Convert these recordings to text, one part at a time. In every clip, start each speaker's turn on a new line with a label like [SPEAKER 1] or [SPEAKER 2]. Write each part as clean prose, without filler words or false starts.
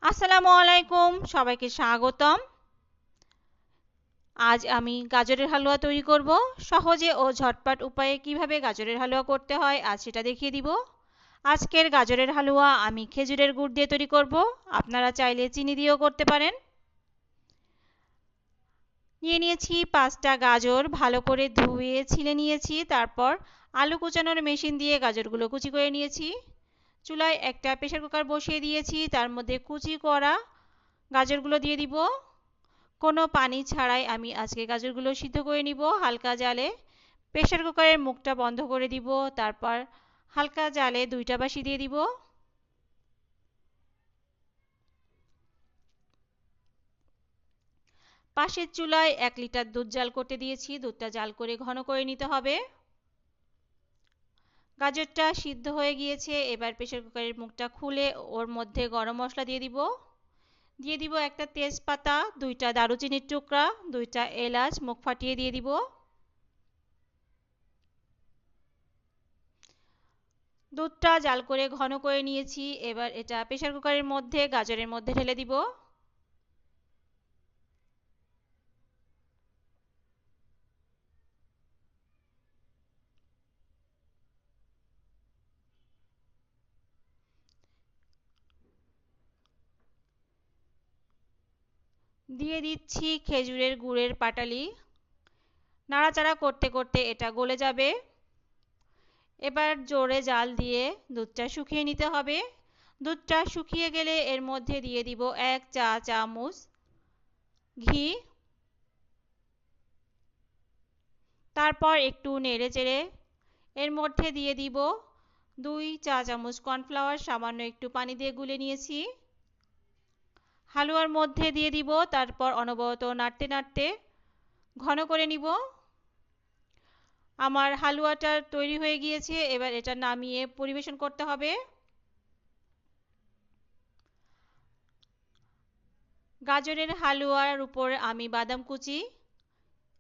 [SPEAKER 1] আসসালামু আলাইকুম, সবাইকে স্বাগতম। আজ আমি গাজরের হালুয়া তৈরি করব। সহজে ও ঝটপট উপায়ে কিভাবে গাজরের হালুয়া করতে হয় আজ সেটা দেখিয়ে দিব। আজকের গাজরের হালুয়া আমি খেজুরের গুড় দিয়ে তৈরি করব। আপনারা চাইলে চিনি দিয়েও করতে পারেন। নিয়ে নিয়েছি 5টা গাজর, ভালো করে ধুয়ে ছিলে নিয়েছি। তারপর আলু কুচানোর মেশিন দিয়ে গাজরগুলো কুচি করে নিয়েছি। চুলায় একটা প্রেসার কুকার বসিয়ে দিয়েছি, তার মধ্যে কুচি করা গাজরগুলো দিয়ে দিব। কোনো পানি ছাড়াই আমি আজকে গাজরগুলো সিদ্ধ করে নিব হালকা জালে। প্রেসার কুকারের মুখটা বন্ধ করে দিব, তারপর হালকা জালে 2টা বাসি দিয়ে দিব। পাশের চুলায় 1 লিটার দুধ জাল করতে দিয়েছি। দুধটা জাল করে ঘন করে নিতে হবে। গাজরটা সিদ্ধ হয়ে গিয়েছে। এবার প্রেসার কুকারের মুখটা খুলে ওর মধ্যে গরম মশলা দিয়ে দিব। দিয়ে দিব একটা তেজপাতা, 2টা দারুচিনির টুকরা, 2টা এলাচ মুখ ফাটিয়ে দিয়ে দিব। দুধটা জাল করে ঘন করে নিয়েছি। এবার এটা প্রেসার কুকারের মধ্যে গাজরের মধ্যে ঢেলে দিব। দিয়ে দিচ্ছি খেজুরের গুড়ের পাটালি। নাড়াচাড়া করতে করতে এটা গলে যাবে। এবার জোরে জাল দিয়ে দুধটা শুকিয়ে নিতে হবে। দুধটা শুকিয়ে গেলে এর মধ্যে দিয়ে দিব 1 চা চামচ ঘি। তারপর একটু নেড়ে চেড়ে এর মধ্যে দিয়ে দিব 2 চা চামচ কর্নফ্লাওয়ার, সামান্য একটু পানি দিয়ে গুলে নিয়েছি। হালুয়ার মধ্যে দিয়ে দিব, তারপর অনবরত নাড়তে নাড়তে ঘন করে নিব। আমার হালুয়াটা তৈরি হয়ে গিয়েছে। এবার এটা নামিয়ে পরিবেশন করতে হবে। গাজরের হালুয়ার উপর আমি বাদাম কুচি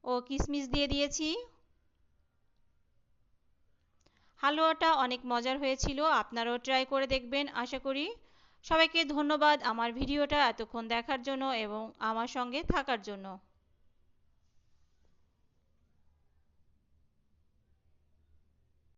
[SPEAKER 1] ও কিশমিশ দিয়ে দিয়েছি। হালুয়াটা অনেক মজার হয়েছিল, আপনারাও ট্রাই করে দেখবেন আশা করি। সবাইকে ধন্যবাদ আমার ভিডিওটা এতক্ষণ দেখার জন্য এবং আমার সঙ্গে থাকার জন্য।